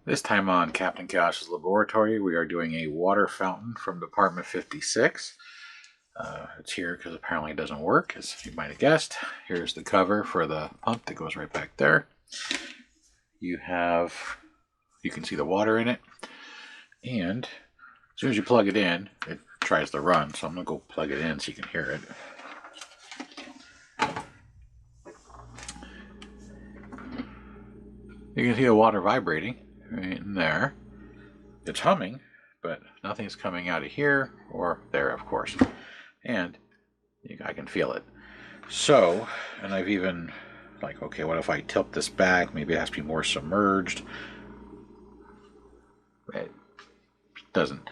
This time on Captain Chaos's laboratory, we are doing a water fountain from Department 56. It's here because apparently it doesn't work, as you might have guessed. Here's the cover for the pump that goes right back there. You can see the water in it, and as soon as you plug it in, it tries to run. So I'm going to go plug it in so you can hear it. You can see the water vibrating right in there. It's humming, but nothing's coming out of here or there, of course. And I can feel it. So, and I've even like, okay, what if I tilt this back? Maybe it has to be more submerged. It doesn't.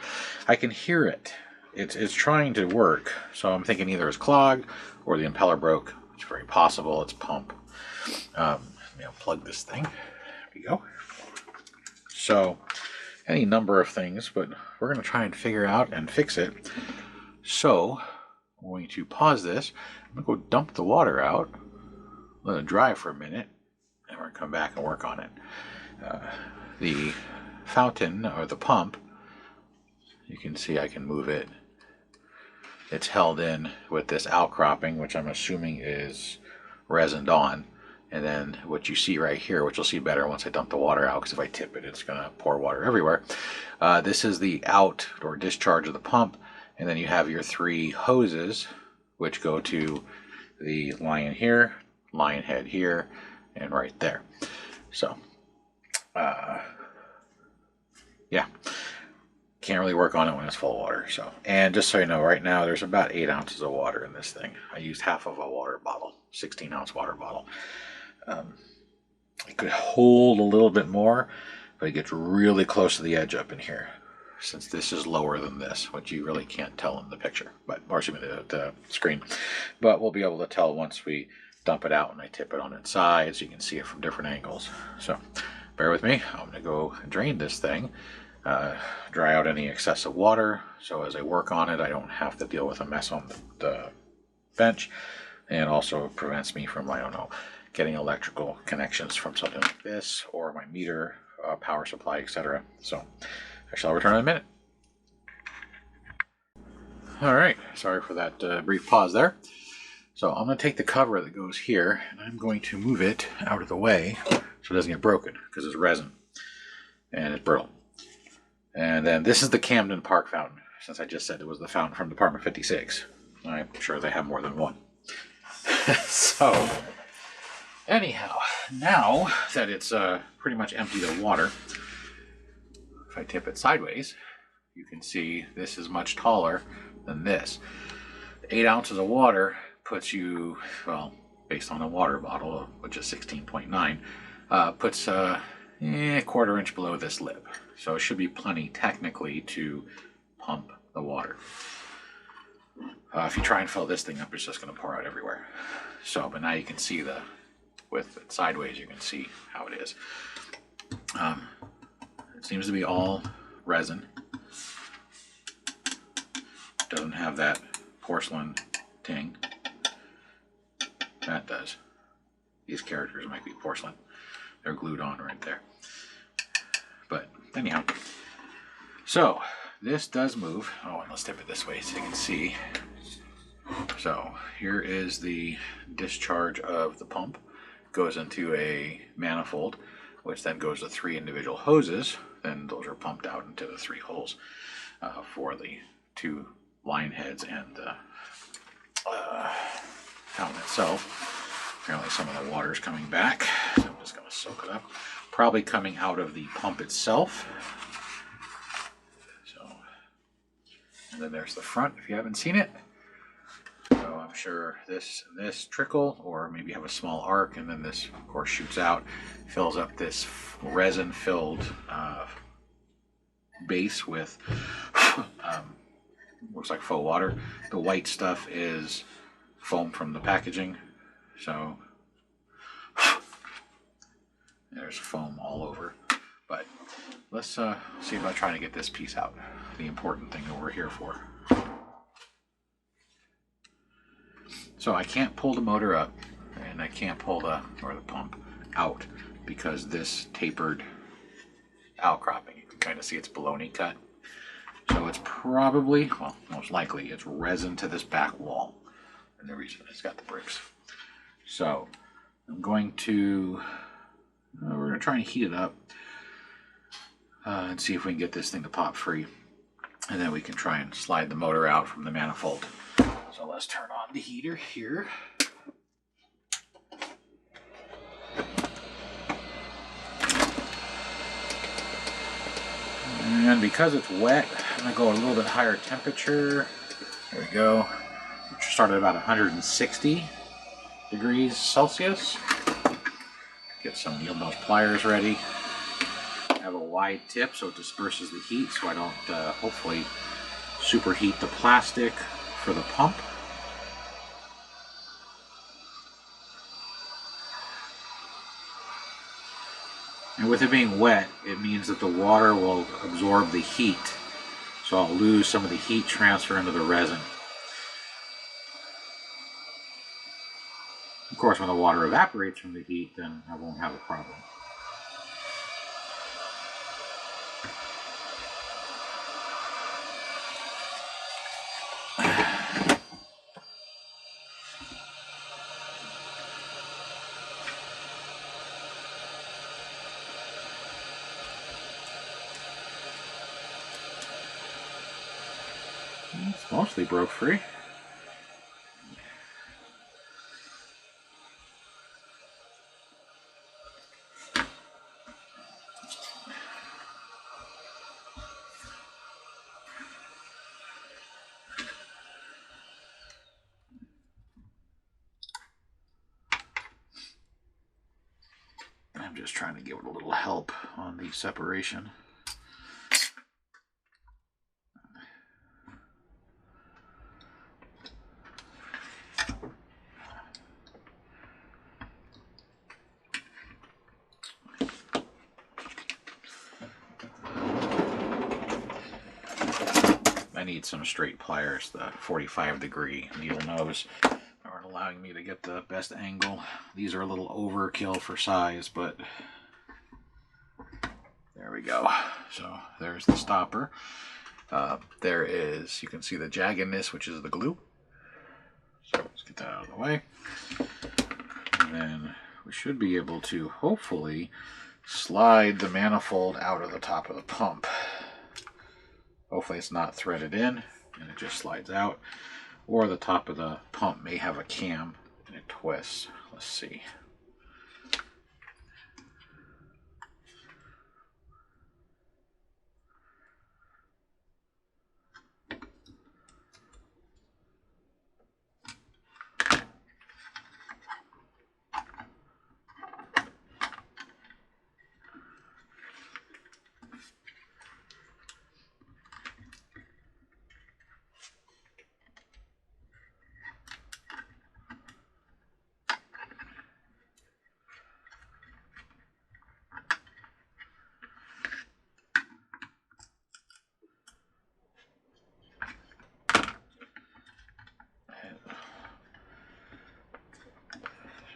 I can hear it. It's trying to work. So I'm thinking either it's clogged or the impeller broke. It's very possible. It's pump. Plug this thing. There we go. So, any number of things, but we're going to try and figure out and fix it. So, I'm going to pause this. I'm going to go dump the water out, let it dry for a minute, and we're going to come back and work on it. The fountain, or the pump, you can see I can move it. It's held in with this outcropping, which I'm assuming is resined on. And then what you see right here, which you'll see better once I dump the water out, because if I tip it, it's going to pour water everywhere. This is the out or discharge of the pump. And then you have your three hoses, which go to the line here, line head here, and right there. So, yeah. Can't really work on it when it's full of water. So, and just so you know, right now there's about 8 ounces of water in this thing. I used half of a water bottle, 16-ounce water bottle. It could hold a little bit more, but it gets really close to the edge up in here, since this is lower than this, which you really can't tell in the picture, or excuse me, the screen. But we'll be able to tell once we dump it out and I tip it on its side, so you can see it from different angles. So bear with me. I'm going to go drain this thing, dry out any excessive water, so as I work on it, I don't have to deal with a mess on the bench, and also prevents me from, I don't know, getting electrical connections from something like this, or my meter, power supply, etc. So I shall return in a minute. Alright, sorry for that brief pause there. So I'm going to take the cover that goes here, and I'm going to move it out of the way so it doesn't get broken, because it's resin, and it's brittle. And then this is the Camden Park Fountain, since I just said it was the fountain from Department 56. I'm sure they have more than one. So, anyhow, now that it's pretty much emptied of water, if I tip it sideways, you can see this is much taller than this. 8 ounces of water puts you, well, based on a water bottle, which is 16.9, puts a quarter inch below this lip. So it should be plenty technically to pump the water. If you try and fill this thing up, it's just going to pour out everywhere. So, but now you can see with it sideways, you can see how it is. It seems to be all resin. Doesn't have that porcelain ting. That does. These characters might be porcelain. They're glued on right there. But anyhow, so this does move. Oh, and let's tip it this way so you can see. So here is the discharge of the pump. Goes into a manifold, which then goes to 3 individual hoses. Then those are pumped out into the 3 holes for the 2 line heads and the fountain itself. Apparently some of the water is coming back, so I'm just going to soak it up. Probably coming out of the pump itself. So, and then there's the front if you haven't seen it. So I'm sure this trickle, or maybe have a small arc, and then this, of course, shoots out, fills up this resin-filled base with looks like faux water. The white stuff is foam from the packaging. So there's foam all over. But let's see about trying to get this piece out. The important thing that we're here for. So I can't pull the motor up, and I can't pull the pump out, because this tapered outcropping. You can kind of see it's baloney cut. So it's probably, well, most likely, it's resin to this back wall. And the reason it's got the bricks. So I'm going to, we're going to try and heat it up and see if we can get this thing to pop free. And then we can try and slide the motor out from the manifold. So let's turn on the heater here. And because it's wet, I'm going to go a little bit higher temperature. There we go. Start at about 160 degrees Celsius. Get some needle nose pliers ready. I have a wide tip so it disperses the heat so I don't hopefully superheat the plastic for the pump. And with it being wet, it means that the water will absorb the heat. So I'll lose some of the heat transfer into the resin. Of course, when the water evaporates from the heat, then I won't have a problem. It's mostly broke free. I'm just trying to give it a little help on the separation. I need some straight pliers. The 45-degree needle nose aren't allowing me to get the best angle. These are a little overkill for size, but there we go. So there's the stopper. There is, you can see the jaggedness, which is the glue. So let's get that out of the way. And then we should be able to hopefully slide the manifold out of the top of the pump. Hopefully it's not threaded in and it just slides out. Or the top of the pump may have a cam and it twists. Let's see.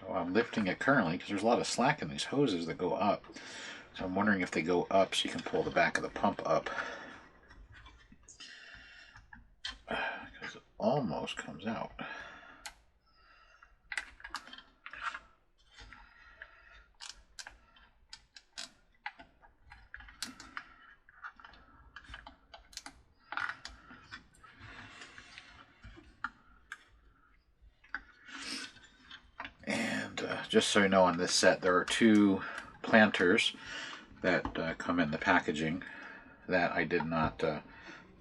I'm lifting it currently because there's a lot of slack in these hoses that go up. So I'm wondering if they go up so you can pull the back of the pump up. Because it almost comes out. Just so you know, on this set there are two planters that come in the packaging that I did not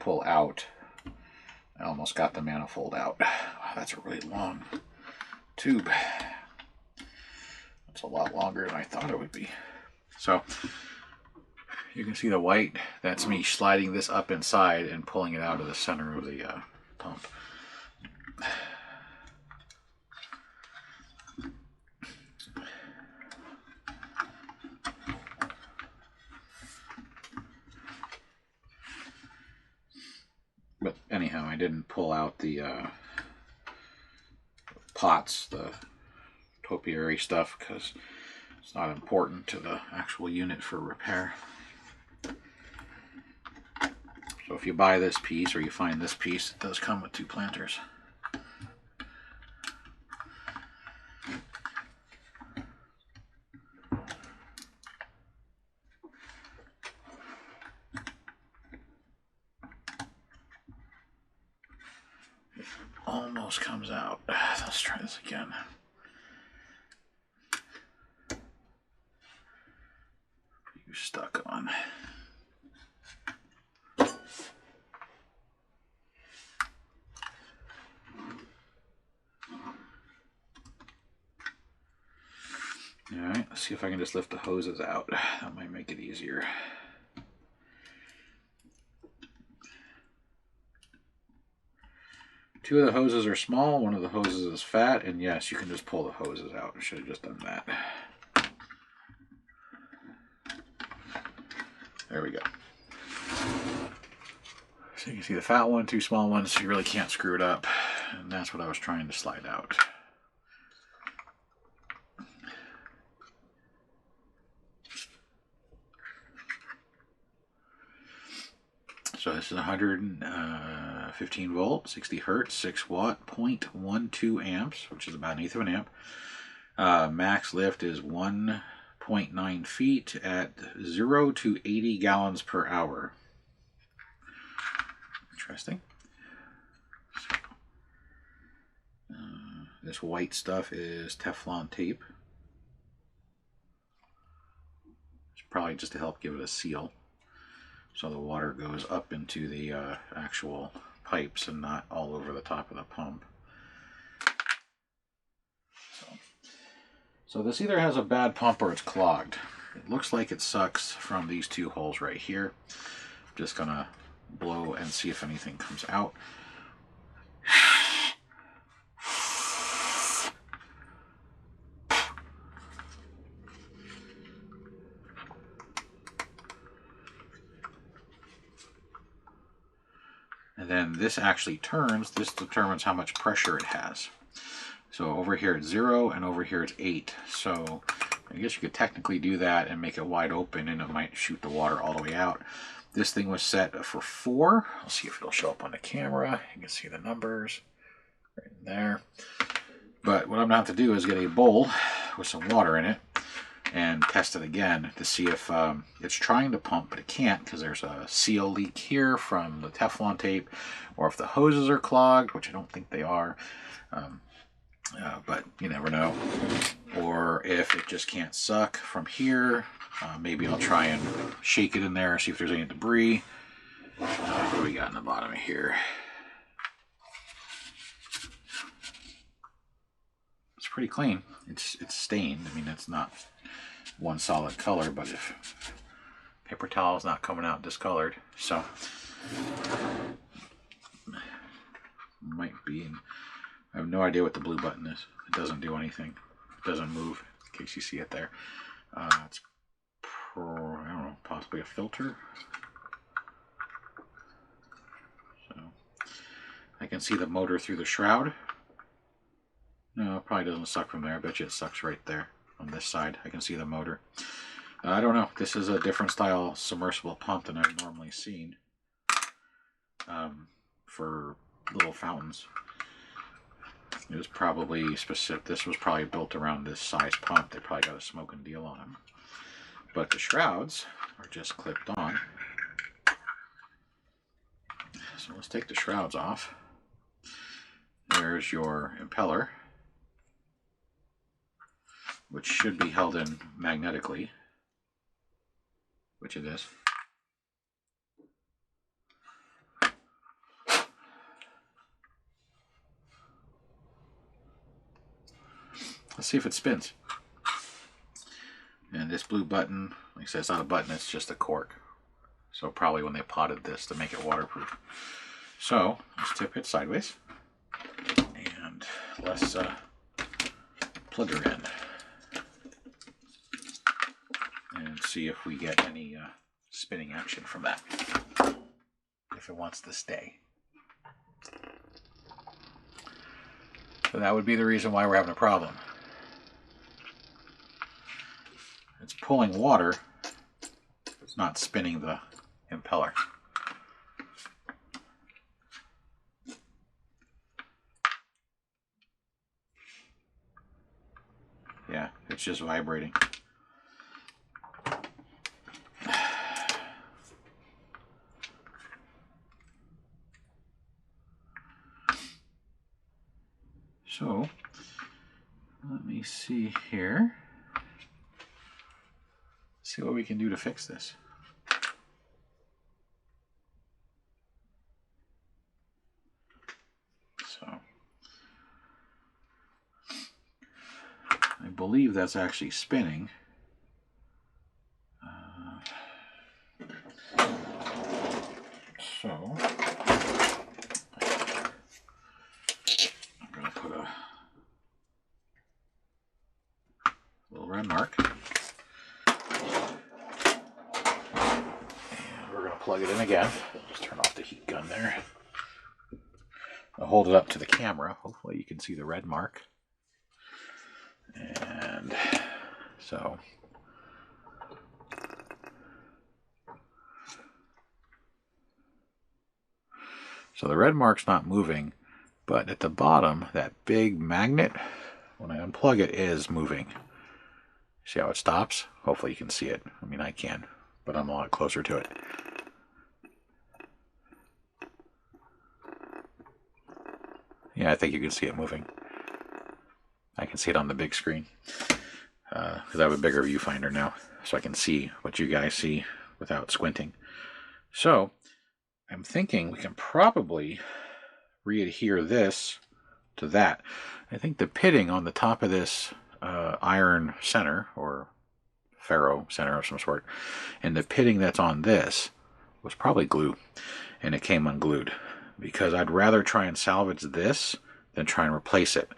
pull out. I almost got the manifold out. Wow, that's a really long tube. It's a lot longer than I thought it would be. So you can see the white. That's me sliding this up inside and pulling it out of the center of the pump. But anyhow, I didn't pull out the pots, the topiary stuff, because it's not important to the actual unit for repair. So if you buy this piece or you find this piece, it does come with 2 planters. Almost comes out. Let's try this again. You stuck on. Alright, let's see if I can just lift the hoses out. That might make it easier. Two of the hoses are small, one of the hoses is fat, and yes, you can just pull the hoses out. I should have just done that. There we go. So you can see the fat one, 2 small ones, so you really can't screw it up. And that's what I was trying to slide out. So this is 115 volt, 60 hertz, 6 watt, 0.12 amps, which is about 1/8 of an amp. Max lift is 1.9 feet at 0 to 80 gallons per hour. Interesting. This white stuff is Teflon tape. It's probably just to help give it a seal, so the water goes up into the actual pipes and not all over the top of the pump. So this either has a bad pump or it's clogged. It looks like it sucks from these 2 holes right here. I'm just gonna blow and see if anything comes out. And then this actually turns. This determines how much pressure it has. So over here it's 0 and over here it's 8. So I guess you could technically do that and make it wide open and it might shoot the water all the way out. This thing was set for 4. I'll see if it'll show up on the camera. You can see the numbers right in there. But what I'm going to have to do is get a bowl with some water in it and test it again to see if it's trying to pump, but it can't because there's a seal leak here from the Teflon tape, or if the hoses are clogged, which I don't think they are, but you never know. Or if it just can't suck from here. Maybe I'll try and shake it in there, see if there's any debris. What do we got in the bottom of here? It's pretty clean. It's stained. I mean, it's not one solid color, but if paper towel is not coming out discolored, so might be. And I have no idea what the blue button is. It doesn't do anything. It doesn't move. In case you see it there, it's I don't know, possibly a filter. So I can see the motor through the shroud. No, it probably doesn't suck from there. I bet you it sucks right there on this side. I can see the motor. I don't know. This is a different style submersible pump than I've normally seen for little fountains. It was probably specific. This was probably built around this size pump. They probably got a smoking deal on them. But the shrouds are just clipped on. So let's take the shrouds off. There's your impeller, which should be held in magnetically, which it is. Let's see if it spins. And this blue button, like I said, it's not a button, it's just a cork. So probably when they potted this to make it waterproof. So let's tip it sideways. And let's plug her in. And see if we get any spinning action from that. If it wants to stay. So that would be the reason why we're having a problem. It's pulling water, it's not spinning the impeller. just vibrating. So, let me see here. See what we can do to fix this. So, I believe that's actually spinning. So, I'm going to put a little red mark. And we're going to plug it in again. Just turn off the heat gun there. I'll hold it up to the camera. Hopefully you can see the red mark. And so the red mark's not moving, but at the bottom, that big magnet, when I unplug it, is moving. See how it stops? Hopefully you can see it. I mean, I can, but I'm a lot closer to it. Yeah, I think you can see it moving. I can see it on the big screen because I have a bigger viewfinder now, so I can see what you guys see without squinting. So I'm thinking we can probably re-adhere this to that. I think the pitting on the top of this iron center or ferro center of some sort, and the pitting that's on this was probably glue, and it came unglued, because I'd rather try and salvage this than try and replace it,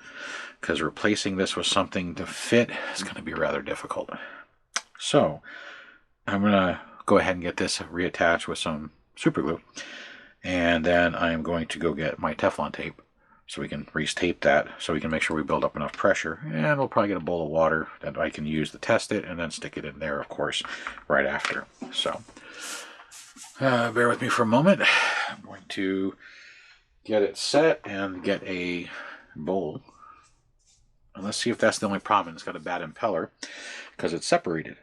because replacing this with something to fit is going to be rather difficult. So I'm going to go ahead and get this reattached with some super glue, and then I'm going to go get my Teflon tape so we can re-tape that, so we can make sure we build up enough pressure, and we'll probably get a bowl of water that I can use to test it, and then stick it in there, of course, right after. So bear with me for a moment. I'm going to get it set and get a bowl, and let's see if that's the only problem. It's got a bad impeller because it's separated,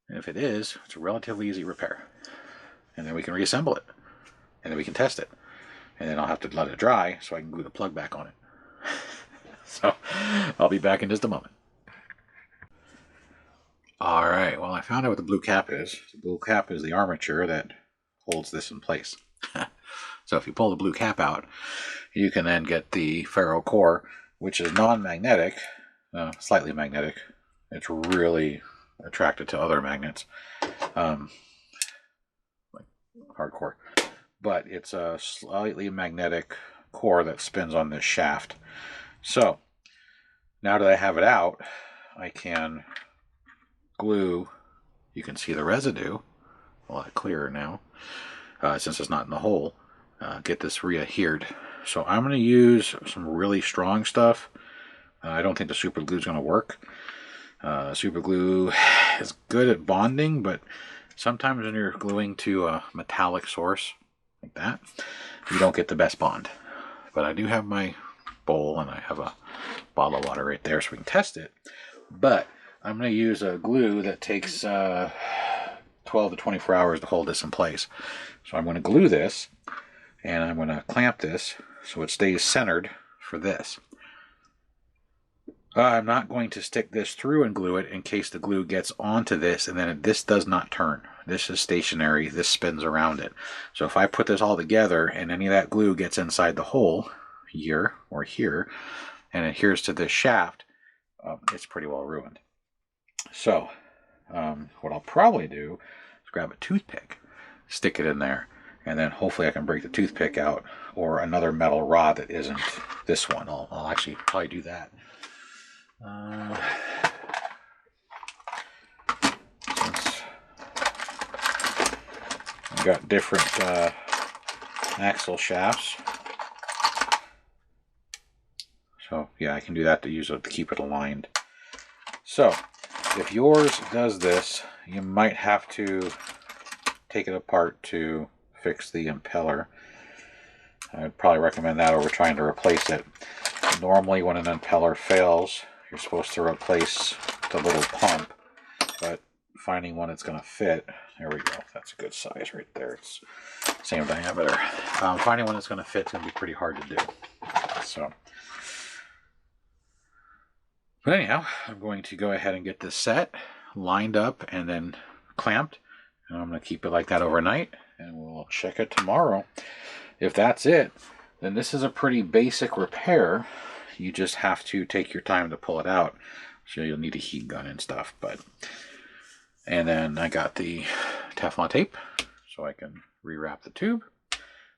and if it is, it's a relatively easy repair, and then we can reassemble it, and then we can test it, and then I'll have to let it dry so I can glue the plug back on it. So I'll be back in just a moment. Alright, well, I found out what the blue cap is. The blue cap is the armature that holds this in place. So if you pull the blue cap out, you can then get the ferro core, which is non-magnetic, slightly magnetic. It's really attracted to other magnets, like hardcore. But it's a slightly magnetic core that spins on this shaft. So now that I have it out, I can glue. You can see the residue a lot clearer now, since it's not in the hole. Get this re-adhered. So I'm going to use some really strong stuff. I don't think the super glue is going to work. Super glue is good at bonding, but sometimes when you're gluing to a metallic source like that, you don't get the best bond. But I do have my bowl, and I have a bottle of water right there so we can test it. But I'm going to use a glue that takes 12 to 24 hours to hold this in place. So I'm going to glue this, and I'm going to clamp this so it stays centered for this. I'm not going to stick this through and glue it in case the glue gets onto this, and then this does not turn. This is stationary. This spins around it. So if I put this all together and any of that glue gets inside the hole here or here and adheres to this shaft, it's pretty well ruined. So what I'll probably do is grab a toothpick, stick it in there, and then hopefully I can break the toothpick out, or another metal rod that isn't this one. I'll actually probably do that. Since I've got different axle shafts, so yeah, I can do that to use it to keep it aligned. So if yours does this, you might have to take it apart to fix the impeller. I'd probably recommend that over trying to replace it. Normally when an impeller fails, you're supposed to replace the little pump, but finding one that's going to fit. There we go. That's a good size right there. It's same diameter. Finding one that's going to fit is going to be pretty hard to do. So, but anyhow, I'm going to go ahead and get this set, lined up, and then clamped. And I'm going to keep it like that overnight, and we'll check it tomorrow. If that's it, then this is a pretty basic repair. You just have to take your time to pull it out. So you'll need a heat gun and stuff. And then I got the Teflon tape, so I can rewrap the tube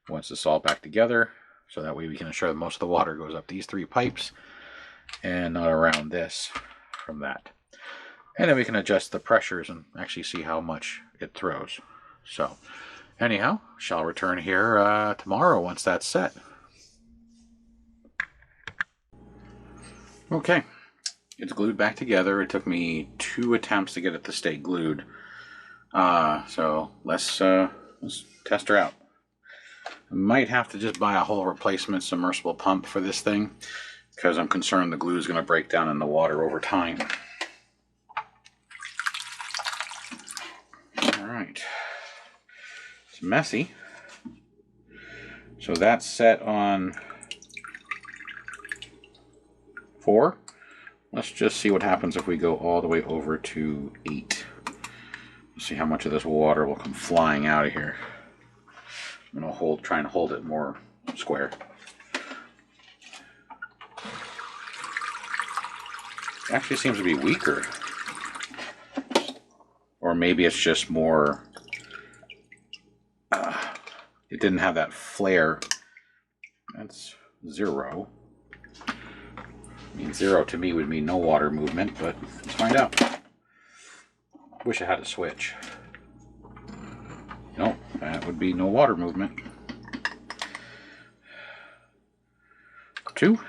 once it's all back together, so that way we can ensure that most of the water goes up these 3 pipes and not around this from that. And then we can adjust the pressures and actually see how much it throws. So anyhow, shall return here tomorrow once that's set. Okay, it's glued back together. It took me 2 attempts to get it to stay glued. So let's test her out. I might have to just buy a whole replacement submersible pump for this thing, because I'm concerned the glue is going to break down in the water over time. Alright. It's messy. So that's set on 4. Let's just see what happens if we go all the way over to 8. Let's see how much of this water will come flying out of here. I'm going to try and hold it more square. It actually seems to be weaker. Or maybe it's just more... it didn't have that flare. That's 0. I mean, 0 to me would mean no water movement, but let's find out. Wish I had a switch. Nope, that would be no water movement. 2.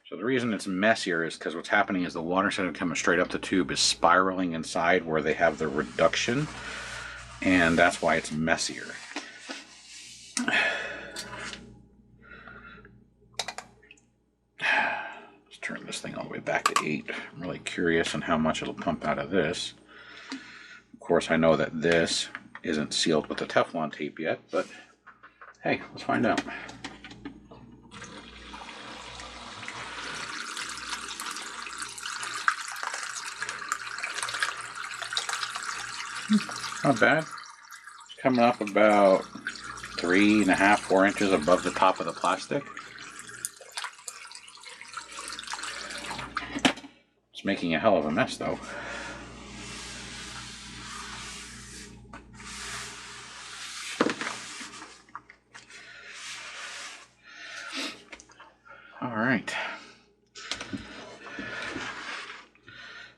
So the reason it's messier is because what's happening is the water, instead of coming straight up the tube, is spiraling inside where they have the reduction, and that's why it's messier. Let's turn this thing all the way back to 8. I'm really curious on how much it'll pump out of this. Of course, I know that this isn't sealed with the Teflon tape yet, but hey, let's find out. Not bad. It's coming up about 3.5, 4 inches above the top of the plastic. It's making a hell of a mess, though. All right.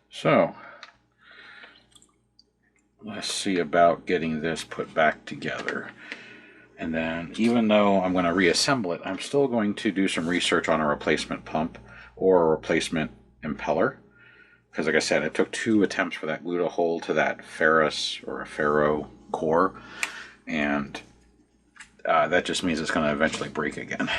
So, let's see about getting this put back together. And then, even though I'm going to reassemble it, I'm still going to do some research on a replacement pump or a replacement impeller. Because like I said, it took 2 attempts for that glue to hold to that ferrous or a ferro core. And that just means it's going to eventually break again.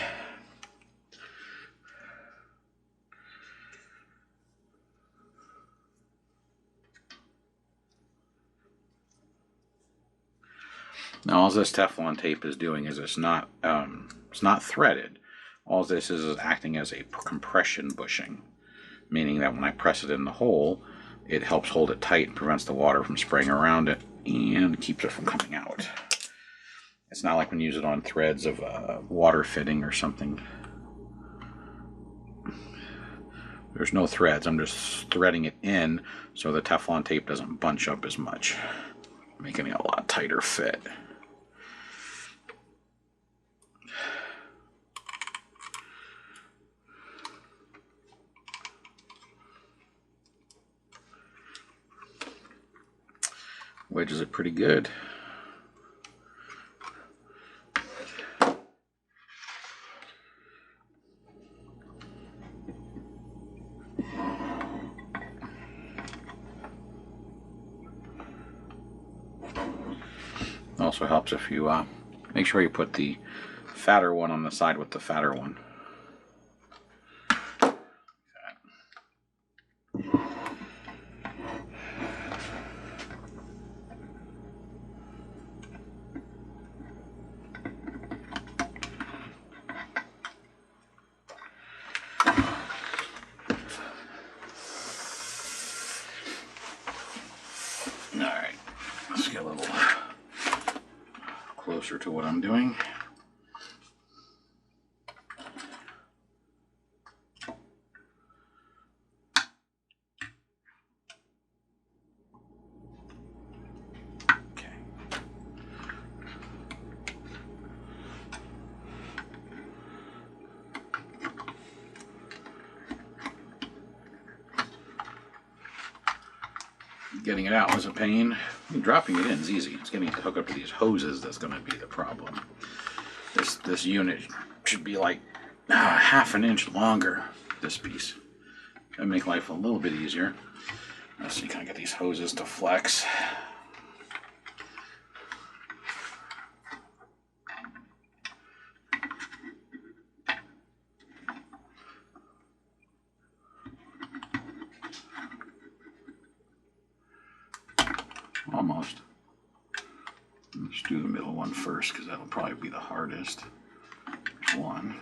Now, all this Teflon tape is doing is it's not threaded. All this is acting as a compression bushing, meaning that when I press it in the hole, it helps hold it tight and prevents the water from spraying around it and keeps it from coming out. It's not like when you use it on threads of water fitting or something. There's no threads. I'm just threading it in so the Teflon tape doesn't bunch up as much, making it a lot tighter fit. Wedges it pretty good. Also helps if you make sure you put the fatter one on the side with the fatter one. Alright, let's get a little closer to what I'm doing. Getting it out was a pain. Dropping it in is easy. It's getting it to hook up to these hoses that's going to be the problem. This unit should be like half an inch longer, this piece. That'd make life a little bit easier. Let's see, can I get these hoses to flex? Almost. Let's do the middle one first because that'll probably be the hardest. There's one.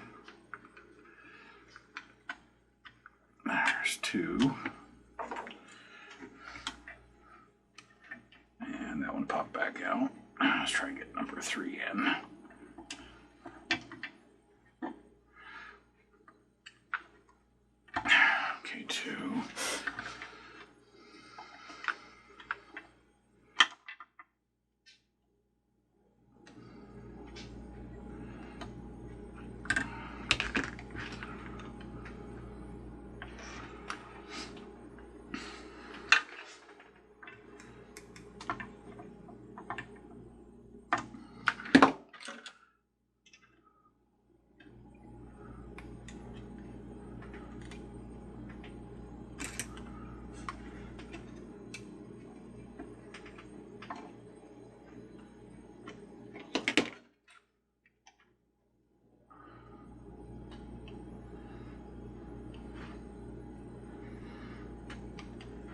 There's two. And that one popped back out. Let's try and get number 3 in. Okay, 2.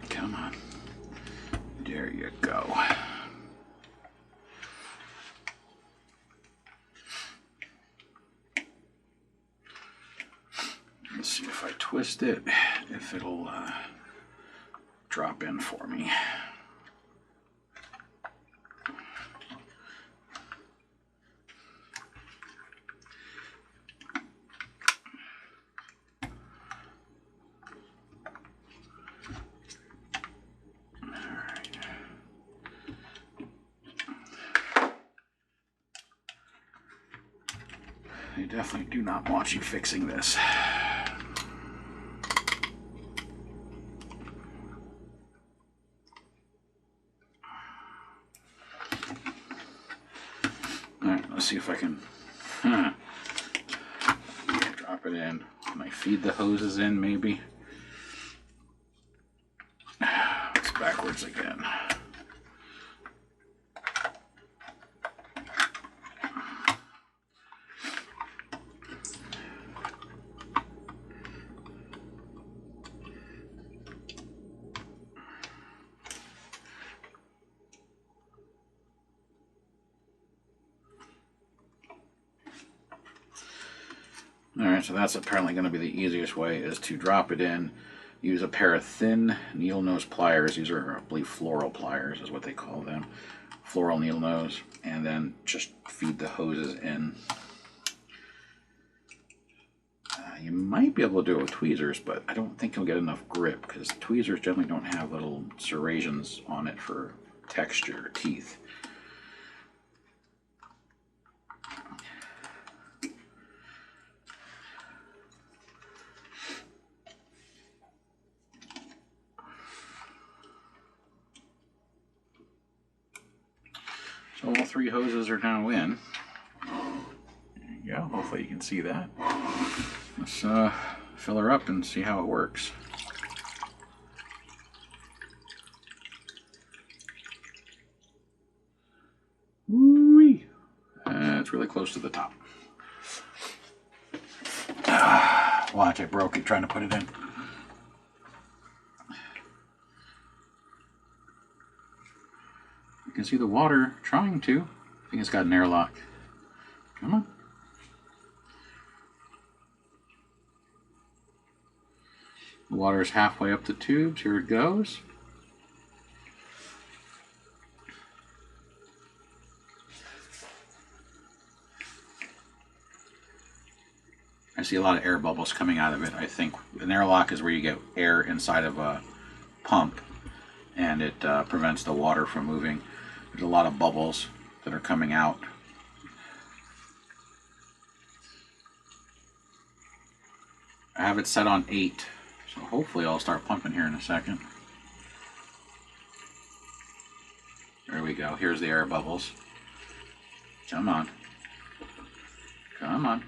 Come on. There you go. Let's see if I twist it, if it'll drop in for me. They definitely do not want you fixing this. Alright, let's see if I can drop it in. Can I feed the hoses in, maybe? It's backwards again. Alright, so that's apparently going to be the easiest way, is to drop it in, use a pair of thin needle nose pliers. These are, I believe, floral pliers is what they call them. Floral needle nose, and then just feed the hoses in. You might be able to do it with tweezers, but I don't think you'll get enough grip because tweezers generally don't have little serrations on it for texture or teeth. So all 3 hoses are now in. There you go. Hopefully you can see that. Let's fill her up and see how it works. Woo-wee! It's really close to the top. Watch, I broke it trying to put it in. You can see the water trying to. I think it's got an airlock. Come on. The water is halfway up the tubes. Here it goes. I see a lot of air bubbles coming out of it. I think an airlock is where you get air inside of a pump, and it prevents the water from moving. There's a lot of bubbles that are coming out. I have it set on 8, so hopefully I'll start pumping here in a second. There we go. Here's the air bubbles. Come on. Come on.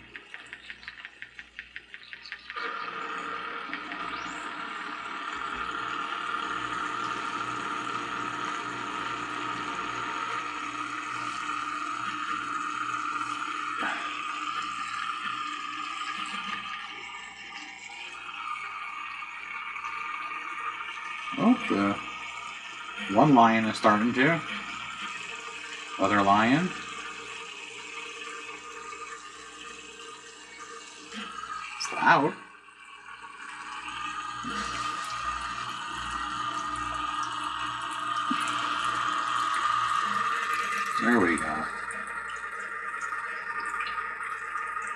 Oh, one lion is starting to. Other lion. It's loud. There we go.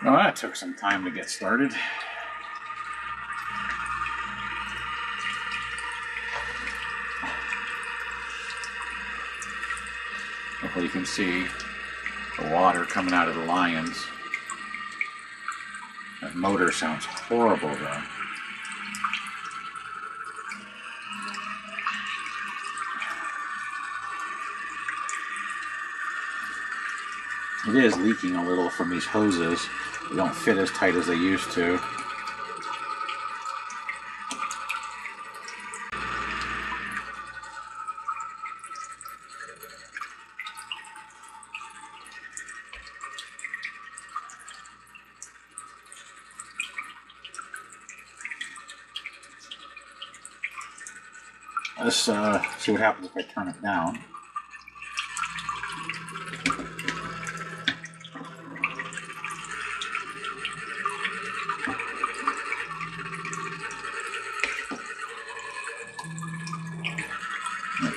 Well, that took some time to get started. Hopefully you can see the water coming out of the lions. That motor sounds horrible though. It is leaking a little from these hoses. They don't fit as tight as they used to. Let's see what happens if I turn it down.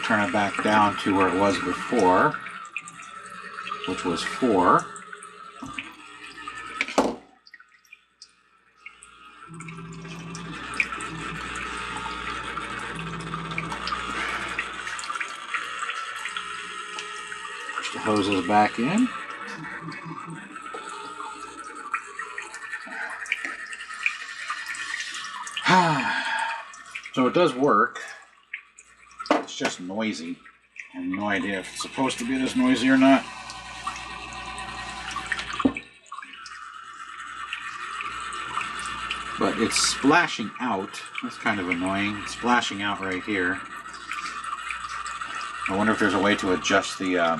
Turn it back down to where it was before, which was 4. Push the hoses back in. So it does work. It's just noisy. I have no idea if it's supposed to be this noisy or not. But it's splashing out. That's kind of annoying. It's splashing out right here. I wonder if there's a way to adjust the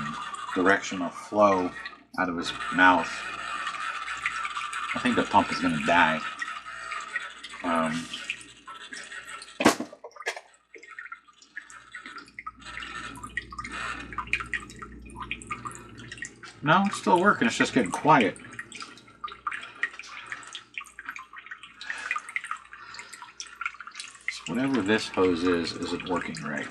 direction of flow out of his mouth. I think the pump is going to die. No, it's still working. It's just getting quiet. So whatever this hose is, isn't working right.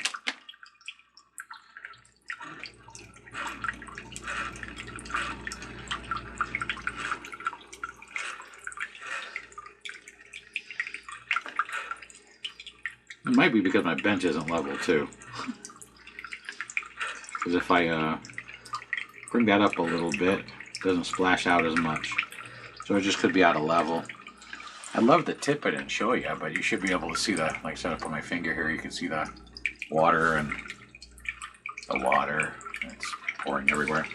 It might be because my bench isn't level too. Because if I bring that up a little bit, it doesn't splash out as much. So it just could be out of level. I'd love to tip it and show you, but you should be able to see the, like I said, I put my finger here, you can see the water and the water. It's pouring everywhere.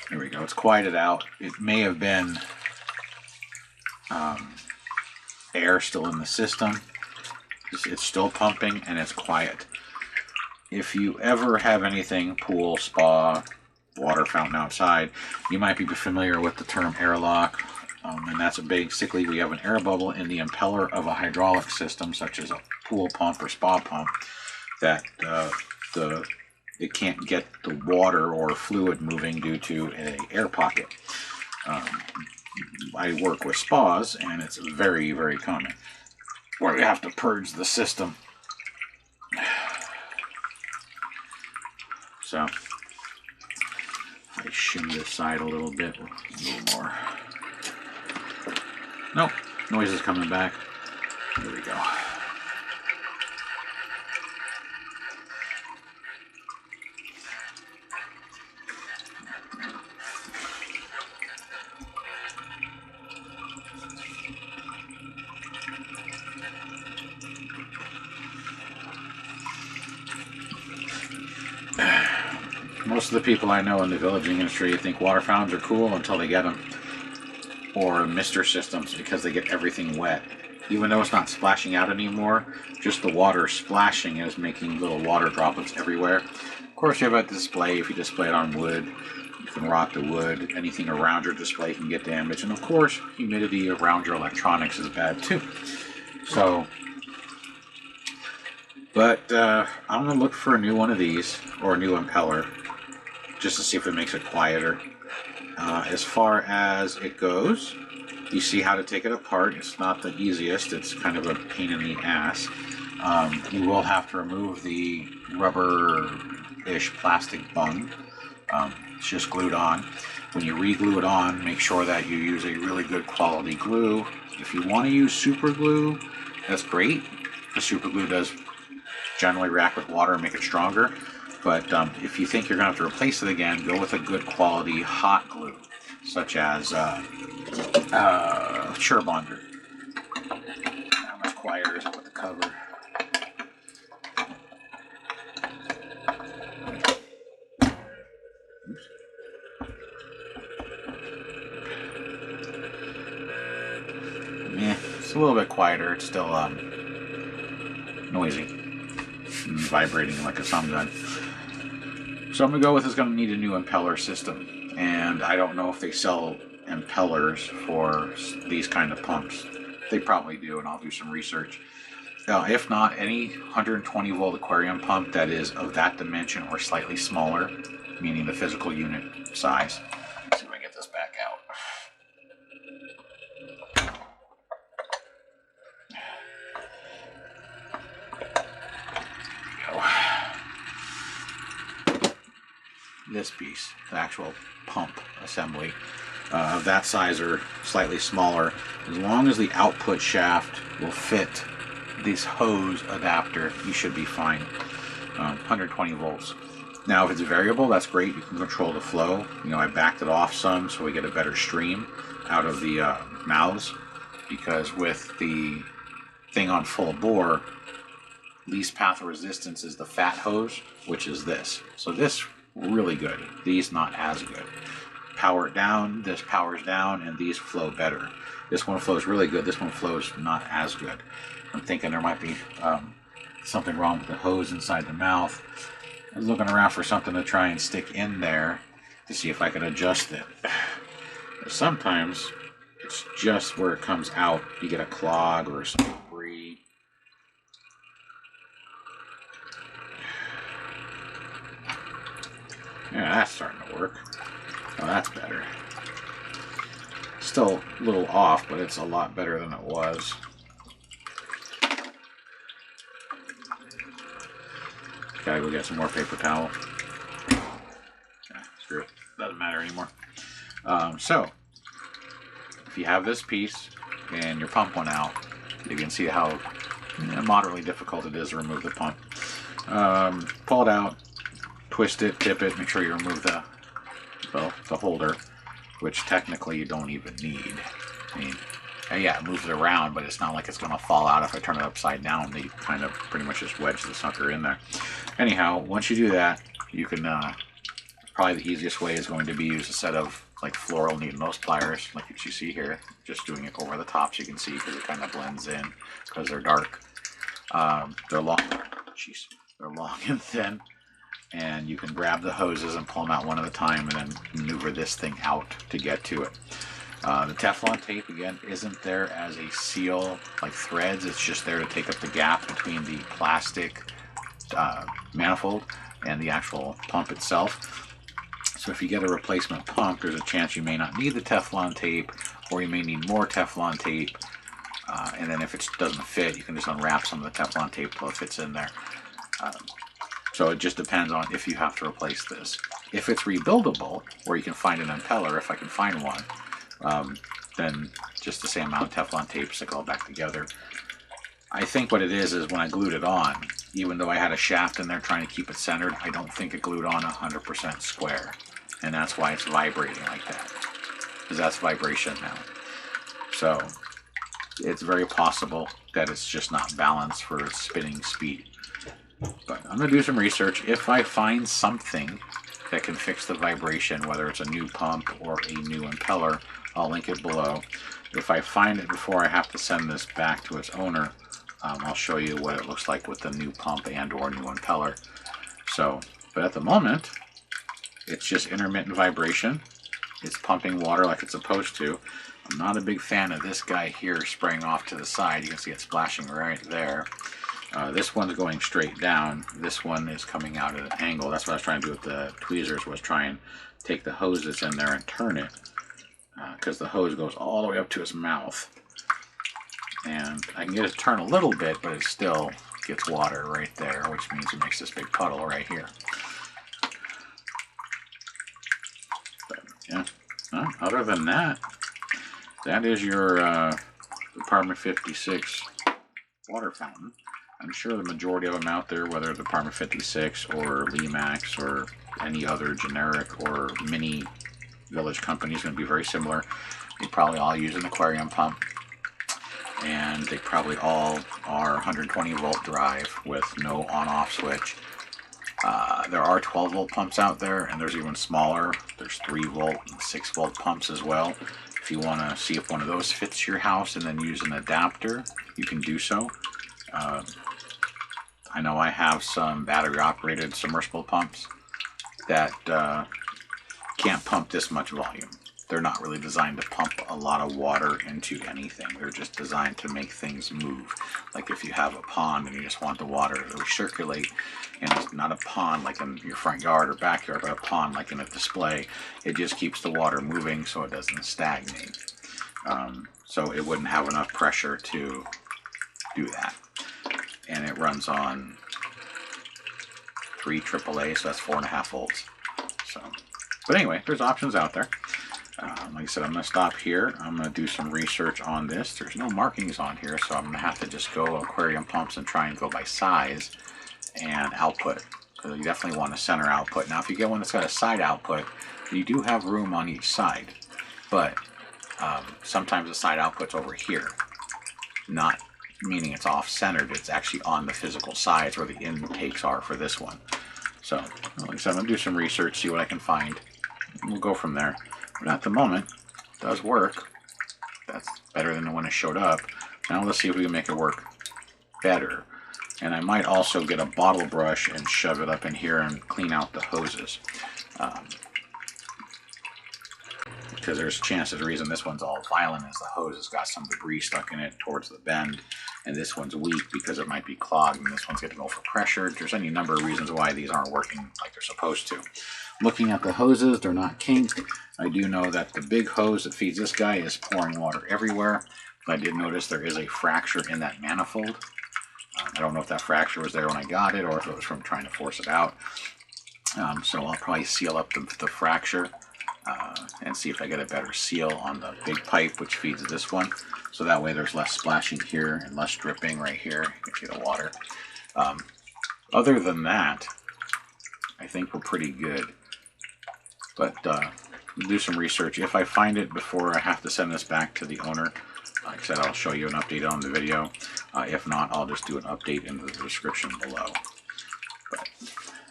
There we go, it's quieted out. It may have been air still in the system. It's still pumping and it's quiet. If you ever have anything, pool, spa, water fountain outside, you might be familiar with the term airlock. And that's basically we have an air bubble in the impeller of a hydraulic system, such as a pool pump or spa pump, that it can't get the water or fluid moving due to an air pocket. I work with spas, and it's very, very common where we have to purge the system. So if I shim this side a little bit, a little more. Nope, noise is coming back. There we go. Most of the people I know in the villaging industry think water fountains are cool until they get them. Or mister systems, because they get everything wet. Even though it's not splashing out anymore, just the water splashing is making little water droplets everywhere. Of course, you have a display. If you display it on wood, you can rot the wood. Anything around your display can get damaged. And of course, humidity around your electronics is bad too. So, but I'm going to look for a new one of these, or a new impeller, just to see if it makes it quieter. As far as it goes, you see how to take it apart. It's not the easiest. It's kind of a pain in the ass. You will have to remove the rubber-ish plastic bung. It's just glued on. When you re-glue it on, make sure that you use a really good quality glue. If you want to use super glue, that's great. The super glue does generally react with water and make it stronger. But if you think you're going to have to replace it again, go with a good quality hot glue, such as Surebonder. How much quieter is it with the cover? Oops. Yeah, it's a little bit quieter. It's still noisy and vibrating like a sun gun. So I'm going to go with it's going to need a new impeller system, and I don't know if they sell impellers for these kind of pumps. They probably do, and I'll do some research. If not, any 120 volt aquarium pump that is of that dimension or slightly smaller, meaning the physical unit size. Let's see if I can get this back out. This piece, the actual pump assembly, of that size or slightly smaller, as long as the output shaft will fit this hose adapter, you should be fine. 120 volts. Now, if it's variable, that's great. You can control the flow. You know, I backed it off some so we get a better stream out of the mouths, because with the thing on full bore, least path of resistance is the fat hose, which is this. So this really good. These not as good. Power it down, this powers down, and these flow better. This one flows really good. This one flows not as good. I'm thinking there might be something wrong with the hose inside the mouth. I was looking around for something to try and stick in there to see if I could adjust it. Sometimes it's just where it comes out. You get a clog or some debris. Yeah, that's starting to work. Oh, that's better. Still a little off, but it's a lot better than it was. Gotta go get some more paper towel. Yeah, screw it. Doesn't matter anymore. So, if you have this piece and your pump went out, you can see how moderately difficult it is to remove the pump. Pull it out, twist it, tip it, make sure you remove the holder, which technically you don't even need. I mean, yeah, it moves it around, but it's not like it's going to fall out if I turn it upside down. They kind of pretty much just wedge the sucker in there. Anyhow, once you do that, you can, probably the easiest way is going to be use a set of like floral needle nose pliers, like what you see here. Just doing it over the top so you can see, because it kind of blends in because they're dark. They're long. Jeez, they're long and thin. And you can grab the hoses and pull them out one at a time and then maneuver this thing out to get to it. The Teflon tape, again, isn't there as a seal, like threads. It's just there to take up the gap between the plastic manifold and the actual pump itself. So if you get a replacement pump, there's a chance you may not need the Teflon tape, or you may need more Teflon tape. And then if it doesn't fit, you can just unwrap some of the Teflon tape till it fits in there. So it just depends on if you have to replace this. If it's rebuildable, or you can find an impeller, if I can find one, then just the same amount of Teflon tape, stick it all back together. I think what it is when I glued it on, even though I had a shaft in there trying to keep it centered, I don't think it glued on 100% square. And that's why it's vibrating like that, because that's vibration now. So it's very possible that it's just not balanced for its spinning speed. But I'm going to do some research. If I find something that can fix the vibration, whether it's a new pump or a new impeller, I'll link it below. If I find it before I have to send this back to its owner, I'll show you what it looks like with the new pump and or new impeller. So, but at the moment, it's just intermittent vibration. It's pumping water like it's supposed to. I'm not a big fan of this guy here spraying off to the side. You can see it splashing right there. This one's going straight down. This one is coming out at an angle. That's what I was trying to do with the tweezers, was try and take the hose that's in there and turn it, because the hose goes all the way up to its mouth. And I can get it to turn a little bit, but it still gets water right there, which means it makes this big puddle right here. But, yeah. Other than that, that is your Department 56 water fountain. I'm sure the majority of them out there, whether Department 56 or Lemax or any other generic or mini village company, is going to be very similar. They probably all use an aquarium pump, and they probably all are 120 volt drive with no on-off switch. There are 12 volt pumps out there, and there's even smaller. There's 3 volt and 6 volt pumps as well. If you want to see if one of those fits your house and then use an adapter, you can do so. I know I have some battery operated submersible pumps that can't pump this much volume. They're not really designed to pump a lot of water into anything. They're just designed to make things move. Like if you have a pond and you just want the water to recirculate, and it's not a pond like in your front yard or backyard, but a pond like in a display, it just keeps the water moving so it doesn't stagnate. So it wouldn't have enough pressure to do that. And it runs on 3 AAA, so that's 4.5 volts. So, but anyway, there's options out there. Like I said, I'm going to stop here. I'm going to do some research on this. There's no markings on here, so I'm going to have to just go aquarium pumps and try and go by size and output. So you definitely want a center output. Now, if you get one that's got a side output, you do have room on each side, but sometimes the side output's over here, not meaning it's off-centered. It's actually on the physical sides where the intakes are for this one. So, like I said, I'm going to do some research, see what I can find. We'll go from there. But at the moment, it does work. That's better than when it showed up. Now let's see if we can make it work better. And I might also get a bottle brush and shove it up in here and clean out the hoses. Because there's a chance that the reason this one's all violent is the hose has got some debris stuck in it towards the bend, and this one's weak because it might be clogged, and this one's getting over pressure. There's any number of reasons why these aren't working like they're supposed to. Looking at the hoses, they're not kinked. I do know that the big hose that feeds this guy is pouring water everywhere. I did notice there is a fracture in that manifold. I don't know if that fracture was there when I got it or if it was from trying to force it out. So I'll probably seal up the fracture and see if I get a better seal on the big pipe which feeds this one. So that way there's less splashing here and less dripping right here. You can see the water. Other than that, I think we're pretty good. But do some research. If I find it before I have to send this back to the owner, like I said, I'll show you an update on the video. If not, I'll just do an update in the description below. But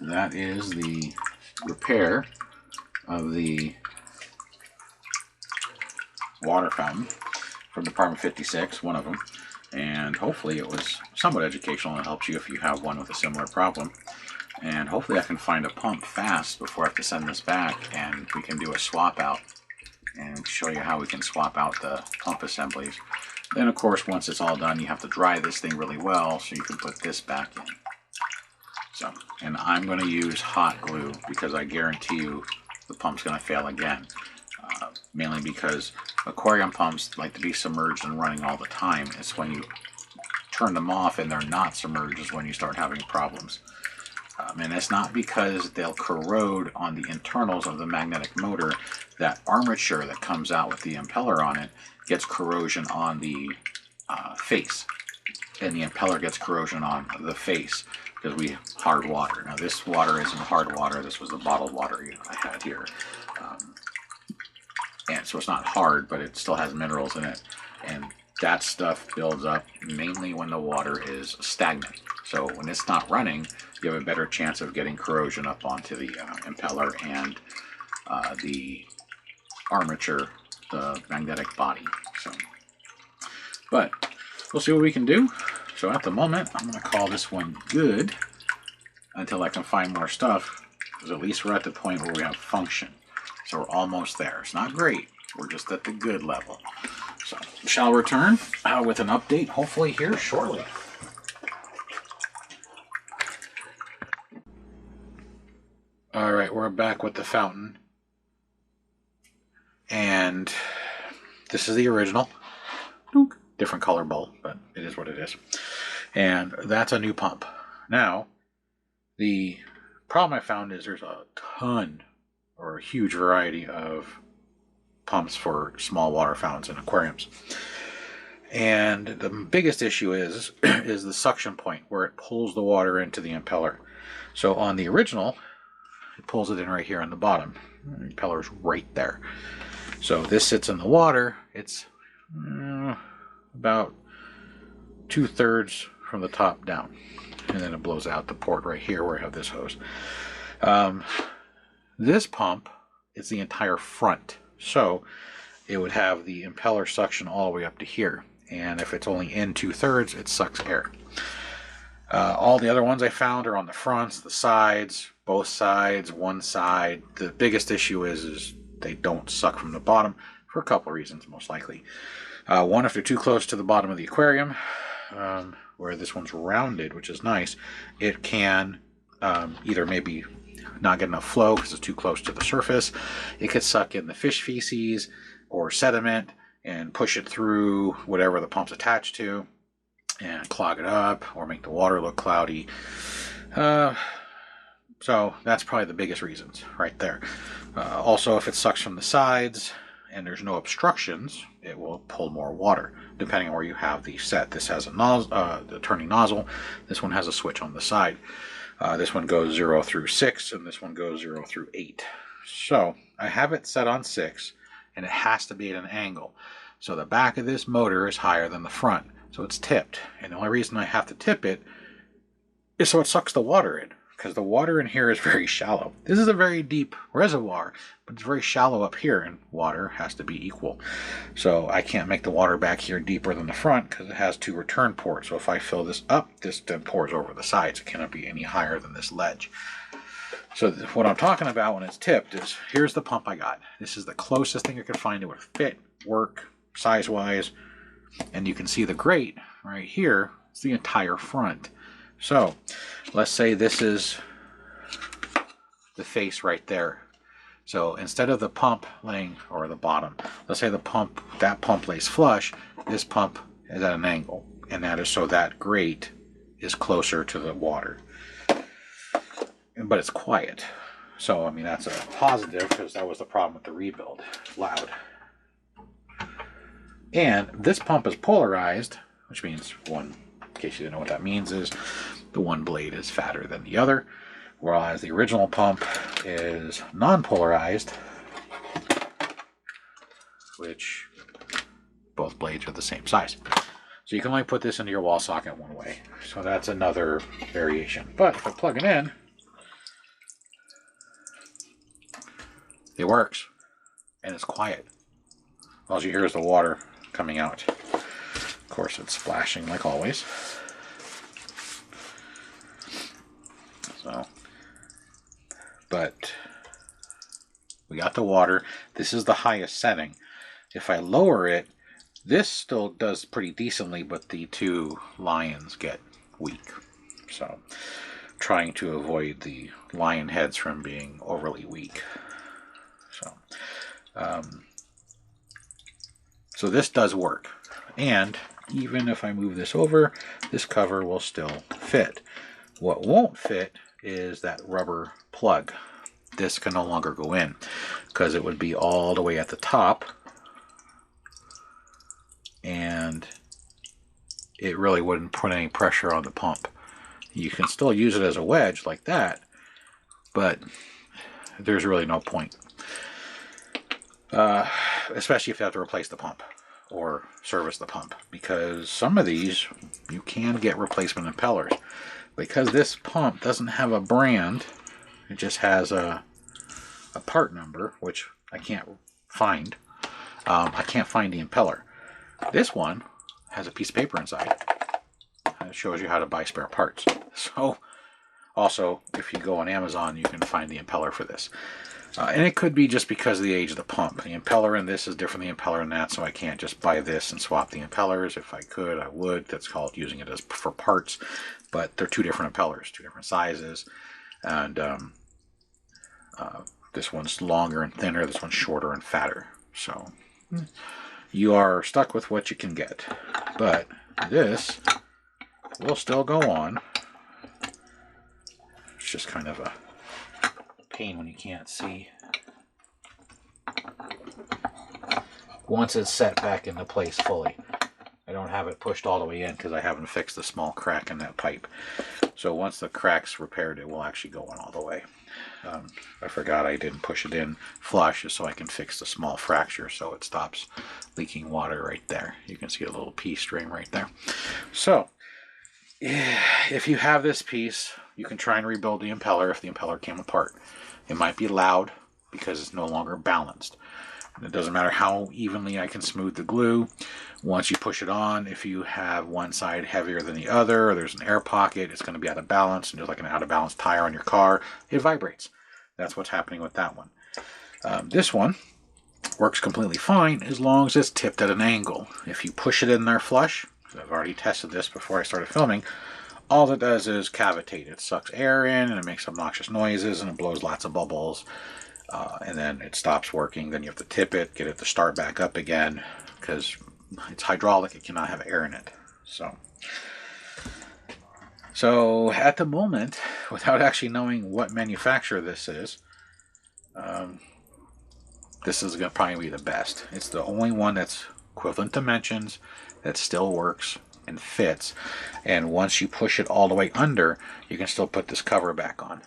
that is the repair of the water fountain from Department 56, one of them. And hopefully it was somewhat educational and helps you if you have one with a similar problem. And hopefully I can find a pump fast before I have to send this back and we can do a swap out and show you how we can swap out the pump assemblies. Then, of course, once it's all done, you have to dry this thing really well so you can put this back in. So, and I'm going to use hot glue because I guarantee you the pump's going to fail again. Mainly because aquarium pumps like to be submerged and running all the time. It's when you turn them off and they're not submerged is when you start having problems. And it's not because they'll corrode on the internals of the magnetic motor. That armature that comes out with the impeller on it gets corrosion on the face. And the impeller gets corrosion on the face because we hard water. Now this water isn't hard water. This was the bottled water I had here. And so it's not hard, but it still has minerals in it. And that stuff builds up mainly when the water is stagnant. So when it's not running, you have a better chance of getting corrosion up onto the impeller and the armature, the magnetic body. So, but we'll see what we can do. So at the moment, I'm going to call this one good until I can find more stuff, because at least we're at the point where we have function. So we're almost there. It's not great. We're just at the good level. So shall return with an update, hopefully here shortly. All right, we're back with the fountain. And this is the original. Different color bulb, but it is what it is. And that's a new pump. Now, the problem I found is there's a ton or a huge variety of pumps for small water fountains and aquariums. And the biggest issue is the suction point where it pulls the water into the impeller. So on the original, it pulls it in right here on the bottom. The impeller's right there. So this sits in the water. It's about 2/3 from the top down. And then it blows out the port right here where I have this hose. This pump is the entire front. So it would have the impeller suction all the way up to here. And if it's only in 2/3, it sucks air. All the other ones I found are on the fronts, the sides, both sides, one side. The biggest issue is they don't suck from the bottom for a couple of reasons, most likely. One, if they're too close to the bottom of the aquarium, where this one's rounded, which is nice, it can either maybe not get enough flow because it's too close to the surface. It could suck in the fish feces or sediment and push it through whatever the pump's attached to and clog it up or make the water look cloudy. So that's probably the biggest reasons right there. Also, if it sucks from the sides and there's no obstructions, it will pull more water depending on where you have the set. This has a turning nozzle. This one has a switch on the side. This one goes 0 through 6, and this one goes 0 through 8. So I have it set on 6, and it has to be at an angle. So the back of this motor is higher than the front, so it's tipped. And the only reason I have to tip it is so it sucks the water in, because the water in here is very shallow. This is a very deep reservoir, but it's very shallow up here, and water has to be equal. So I can't make the water back here deeper than the front because it has 2 return ports. So if I fill this up, this then pours over the sides. It cannot be any higher than this ledge. So what I'm talking about when it's tipped is, here's the pump I got. This is the closest thing I could find that would fit, work, size-wise. And you can see the grate right here. It's the entire front. So let's say this is the face right there. So instead of the pump laying, or the bottom, let's say that pump lays flush, this pump is at an angle. And that is so that grate is closer to the water. But it's quiet. So, I mean, that's a positive because that was the problem with the rebuild. It's loud. And this pump is polarized, which means one, in case you didn't know what that means, is the one blade is fatter than the other, whereas the original pump is non-polarized, which both blades are the same size. So you can only put this into your wall socket one way. So that's another variation. But if I plug it in, it works, and it's quiet. All you hear is the water coming out. Of course, it's splashing like always. So, but We got the water. This is the highest setting. If I lower it, this still does pretty decently, but the two lions get weak. So trying to avoid the lion heads from being overly weak. So this does work. And even if I move this over, this cover will still fit. What won't fit is that rubber plug. This can no longer go in because it would be all the way at the top, and it really wouldn't put any pressure on the pump. You can still use it as a wedge like that, but there's really no point. Especially if you have to replace the pump or service the pump, because some of these you can get replacement impellers. Because this pump doesn't have a brand, it just has a part number, which I can't find. I can't find the impeller. This one has a piece of paper inside. It shows you how to buy spare parts. So, also, if you go on Amazon, you can find the impeller for this. And it could be just because of the age of the pump. The impeller in this is different than the impeller in that, so I can't just buy this and swap the impellers. If I could, I would. That's called using it as for parts. But they're two different impellers, two different sizes. And this one's longer and thinner, this one's shorter and fatter. So you are stuck with what you can get. But this will still go on. It's just kind of a pain when you can't see. Once it's set back into place fully. I don't have it pushed all the way in because I haven't fixed the small crack in that pipe. So once the crack's repaired, it will actually go in all the way. I forgot I didn't push it in flush just so I can fix the small fracture so it stops leaking water right there. You can see a little pea stream right there. So if you have this piece, you can try and rebuild the impeller if the impeller came apart. It might be loud because it's no longer balanced. It doesn't matter how evenly I can smooth the glue. Once you push it on, if you have one side heavier than the other, or there's an air pocket, it's going to be out of balance. And just like an out of balance tire on your car, it vibrates. That's what's happening with that one. This one works completely fine as long as it's tipped at an angle. If you push it in there flush, I've already tested this before I started filming, all it does is cavitate. It sucks air in and it makes obnoxious noises and it blows lots of bubbles. And then it stops working. Then you have to tip it, get it to start back up again, because it's hydraulic. It cannot have air in it. So at the moment, without actually knowing what manufacturer this is going to probably be the best. It's the only one that's equivalent dimensions, that still works and fits. And once you push it all the way under, you can still put this cover back on.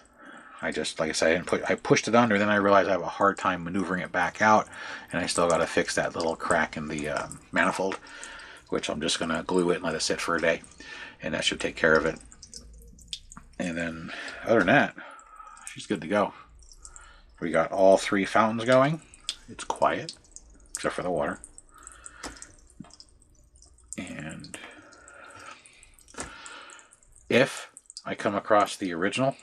Like I said, I pushed it under, then I realized I have a hard time maneuvering it back out, and I still got to fix that little crack in the manifold, which I'm just going to glue it and let it sit for a day, and that should take care of it. And then, other than that, she's good to go. We got all three fountains going. It's quiet, except for the water. And if I come across the original,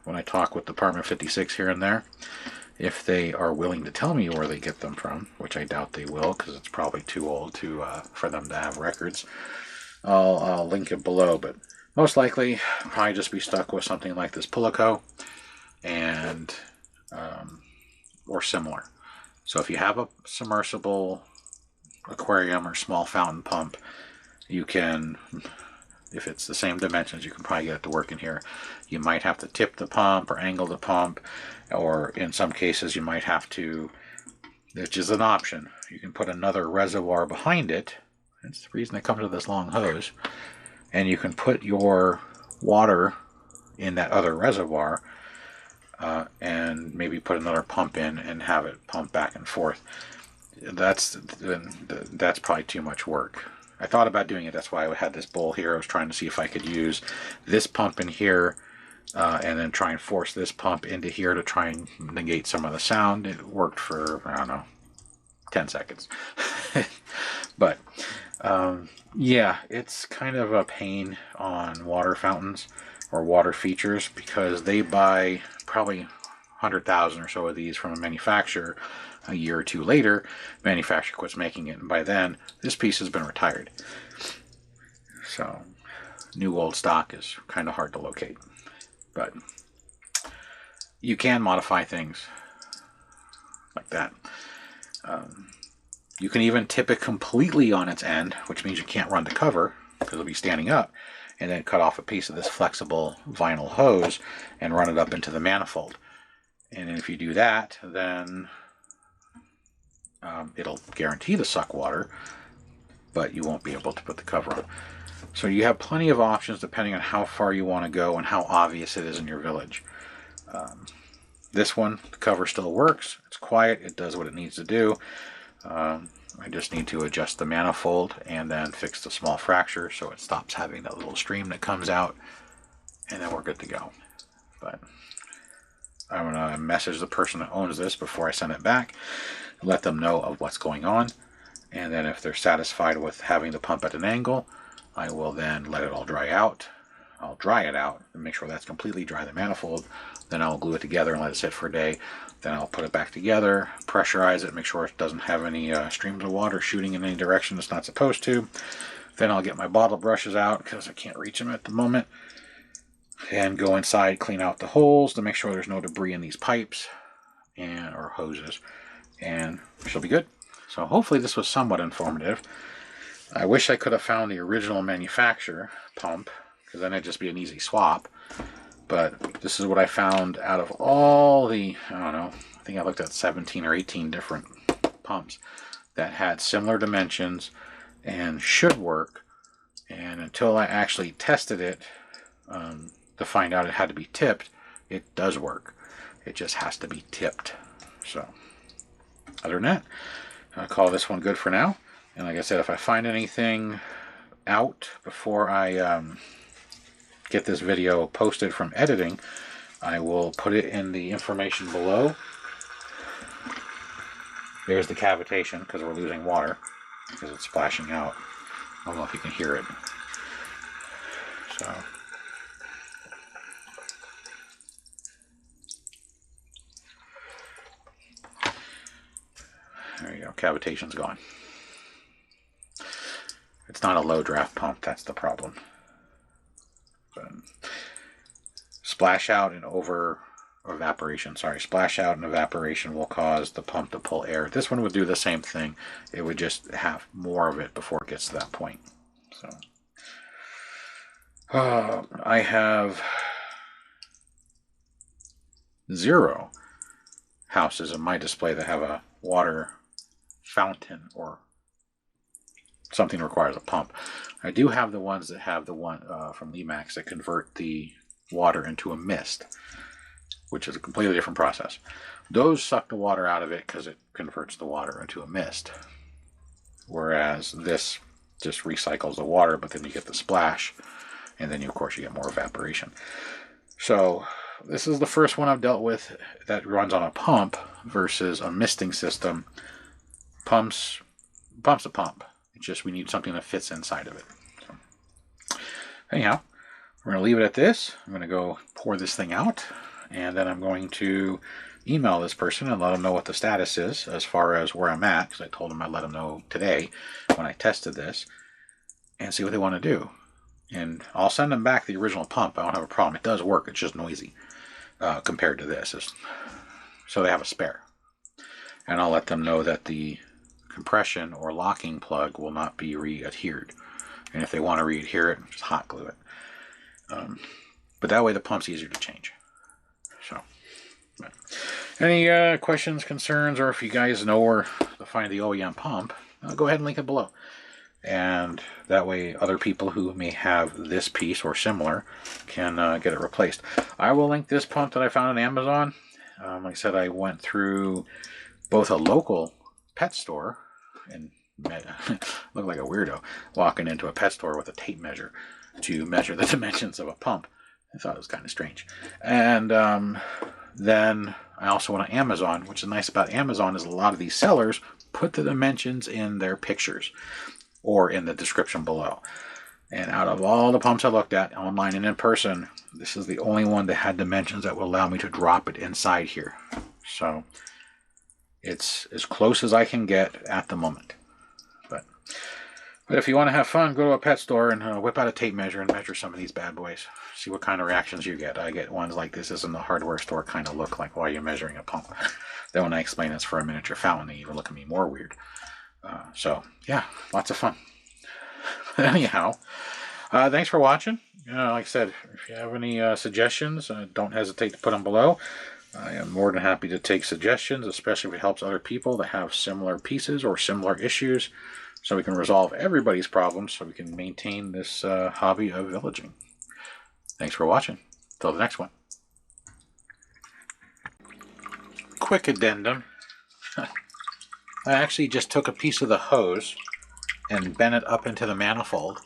when I talk with Department 56 here and there, if they are willing to tell me where they get them from, which I doubt they will because it's probably too old for them to have records, I'll link it below. But most likely, I'll probably just be stuck with something like this Pilico and or similar. So if you have a submersible aquarium or small fountain pump, you can, if it's the same dimensions, you can probably get it to work in here. You might have to tip the pump or angle the pump, or in some cases you might have to, which is an option, you can put another reservoir behind it. That's the reason they come to this long hose. And you can put your water in that other reservoir and maybe put another pump in and have it pump back and forth. That's probably too much work. I thought about doing it. That's why I had this bowl here. I was trying to see if I could use this pump in here and then try and force this pump into here to try and negate some of the sound. It worked for, I don't know, 10 seconds. But yeah, it's kind of a pain on water fountains or water features because they buy probably 100,000 or so of these from a manufacturer. A year or two later, manufacturer quits making it, and by then this piece has been retired. So new old stock is kind of hard to locate, but you can modify things like that. You can even tip it completely on its end, which means you can't run the cover because it'll be standing up, and then cut off a piece of this flexible vinyl hose and run it up into the manifold. And if you do that, then it'll guarantee to suck water, but you won't be able to put the cover on. So you have plenty of options depending on how far you want to go and how obvious it is in your village. This one, the cover still works. It's quiet. It does what it needs to do. I just need to adjust the manifold and then fix the small fracture so it stops having that little stream that comes out, and then we're good to go. But I'm going to message the person that owns this before I send it back, let them know of what's going on, and then if they're satisfied with having the pump at an angle, I will then let it all dry out. I'll dry it out and make sure that's completely dry, the manifold. Then I'll glue it together and let it sit for a day. Then I'll put it back together, pressurize it, make sure it doesn't have any streams of water shooting in any direction it's not supposed to. Then I'll get my bottle brushes out because I can't reach them at the moment, and go inside, clean out the holes to make sure there's no debris in these pipes or hoses, and she'll be good. So hopefully this was somewhat informative. I wish I could have found the original manufacturer pump, because then it'd just be an easy swap. But this is what I found out of all the, I don't know, I think I looked at 17 or 18 different pumps that had similar dimensions and should work. And until I actually tested it to find out it had to be tipped, it does work. It just has to be tipped. So other than that, I'll call this one good for now. And like I said, if I find anything out before I get this video posted from editing, I will put it in the information below. There's the cavitation because we're losing water because it's splashing out. I don't know if you can hear it. So there you go, cavitation's gone. It's not a low draft pump, that's the problem. But splash out and evaporation will cause the pump to pull air. This one would do the same thing. It would just have more of it before it gets to that point. So I have 0 houses in my display that have a water fountain or something requires a pump. I do have the ones that have the one from Lemax that convert the water into a mist, which is a completely different process. Those suck the water out of it because it converts the water into a mist, whereas this just recycles the water, but then you get the splash, and then of course you get more evaporation. So this is the first one I've dealt with that runs on a pump versus a misting system. Pump's a pump. It's just we need something that fits inside of it. So, anyhow, we're going to leave it at this. I'm going to go pour this thing out, and then I'm going to email this person and let them know what the status is as far as where I'm at, because I told them I'd let them know today when I tested this, and see what they want to do. And I'll send them back the original pump. I don't have a problem. It does work. It's just noisy compared to this. So they have a spare. And I'll let them know that the compression or locking plug will not be re-adhered. And if they want to re-adhere it, just hot glue it. But that way the pump's easier to change. So, any questions, concerns, or if you guys know where to find the OEM pump, go ahead and link it below. And that way other people who may have this piece or similar can get it replaced. I will link this pump that I found on Amazon. Like I said, I went through both a local pet store and looked like a weirdo walking into a pet store with a tape measure to measure the dimensions of a pump. I thought it was kind of strange. And then I also went on Amazon, which is nice about Amazon is a lot of these sellers put the dimensions in their pictures or in the description below. And out of all the pumps I looked at online and in person, this is the only one that had dimensions that will allow me to drop it inside here. So it's as close as I can get at the moment. But if you want to have fun, go to a pet store and whip out a tape measure and measure some of these bad boys. See what kind of reactions you get. I get ones like this isn't a hardware store kind of look, like, why are you measuring a pump? Then when I explain it's for a miniature fountain, they even look at me more weird. So yeah, lots of fun. Anyhow, thanks for watching. Like I said, if you have any suggestions, don't hesitate to put them below. I am more than happy to take suggestions, especially if it helps other people that have similar pieces or similar issues, so we can resolve everybody's problems, so we can maintain this hobby of villaging. Thanks for watching. Till the next one. Quick addendum. I actually just took a piece of the hose and bent it up into the manifold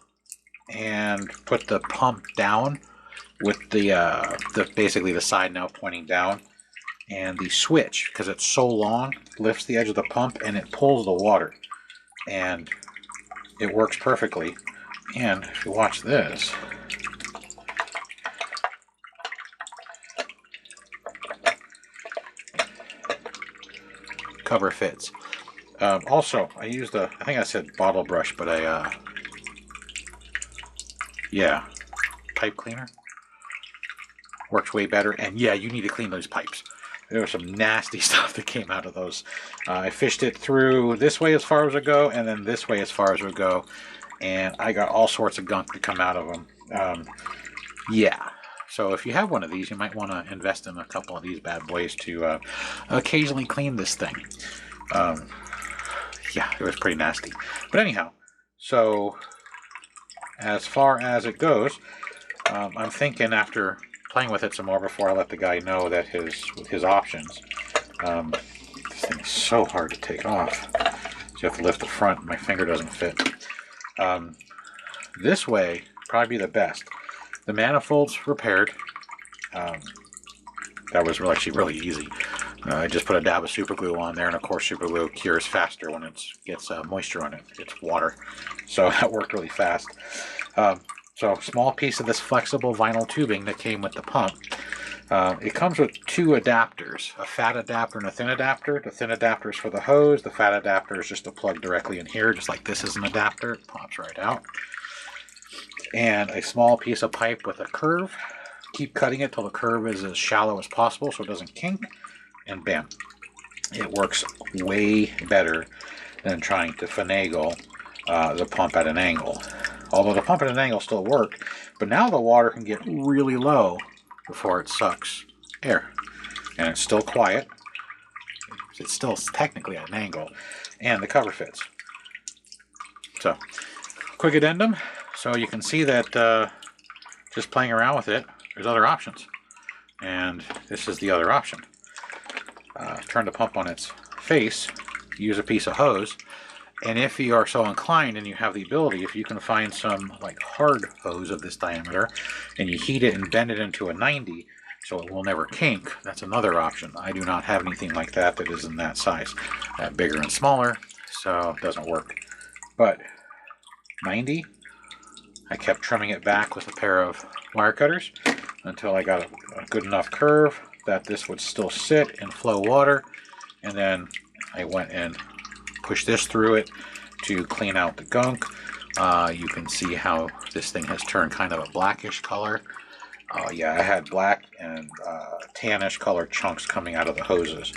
and put the pump down with the basically the side now pointing down, and the switch, because it's so long, lifts the edge of the pump and it pulls the water, and it works perfectly. And if you watch this, cover fits. Also, I used I think I said bottle brush, but yeah, pipe cleaner works way better. And yeah, you need to clean those pipes. There was some nasty stuff that came out of those. I fished it through this way as far as it would go, and then this way as far as it would go, and I got all sorts of gunk to come out of them. Yeah. So if you have one of these, you might want to invest in a couple of these bad boys to occasionally clean this thing. Yeah, it was pretty nasty. But anyhow, so as far as it goes, I'm thinking after playing with it some more before I let the guy know that his options. This thing is so hard to take off. So you have to lift the front. My finger doesn't fit. This way probably be the best. The manifold's repaired. That was actually really easy. I just put a dab of super glue on there, and of course super glue cures faster when it gets moisture on it. It's water. So that worked really fast. So small piece of this flexible vinyl tubing that came with the pump. It comes with two adapters, a fat adapter and a thin adapter. The thin adapter is for the hose. The fat adapter is just to plug directly in here, just like this is an adapter. It pops right out. And a small piece of pipe with a curve. Keep cutting it till the curve is as shallow as possible so it doesn't kink. And bam. It works way better than trying to finagle the pump at an angle. Although the pump at an angle still worked, but now the water can get really low before it sucks air. And it's still quiet. It's still technically at an angle. And the cover fits. So, quick addendum. So you can see that just playing around with it, there's other options. And this is the other option. Turn the pump on its face, use a piece of hose, and if you are so inclined and you have the ability, if you can find some like hard hose of this diameter and you heat it and bend it into a 90 so it will never kink, that's another option. I do not have anything like that that is in that size. Bigger and smaller, so it doesn't work. But 90, I kept trimming it back with a pair of wire cutters until I got a good enough curve that this would still sit and flow water, and then I went and pushed this through it to clean out the gunk. You can see how this thing has turned kind of a blackish color. Yeah, I had black and tannish colored chunks coming out of the hoses.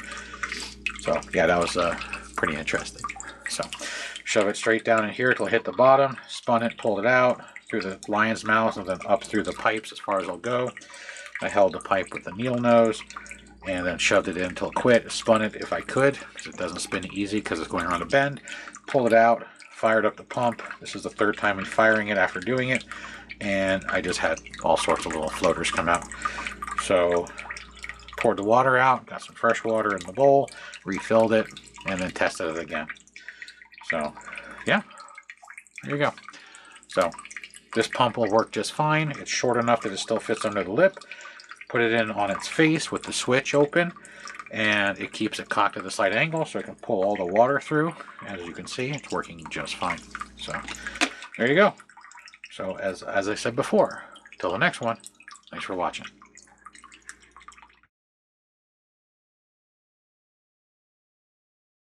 So yeah, that was pretty interesting. So shove it straight down in here till it hit the bottom, spun it, pulled it out through the lion's mouth, and then up through the pipes as far as I'll go. I held the pipe with the needle nose and then shoved it in until it quit. Spun it if I could, because it doesn't spin easy because it's going around a bend. Pulled it out, fired up the pump. This is the third time in firing it after doing it, and I just had all sorts of little floaters come out. So poured the water out, got some fresh water in the bowl, refilled it, and then tested it again. So yeah, there you go. So this pump will work just fine. It's short enough that it still fits under the lip. Put it in on its face with the switch open, and it keeps it cocked at the slight angle so it can pull all the water through. As you can see, it's working just fine. So there you go. So as I said before, till the next one, thanks for watching.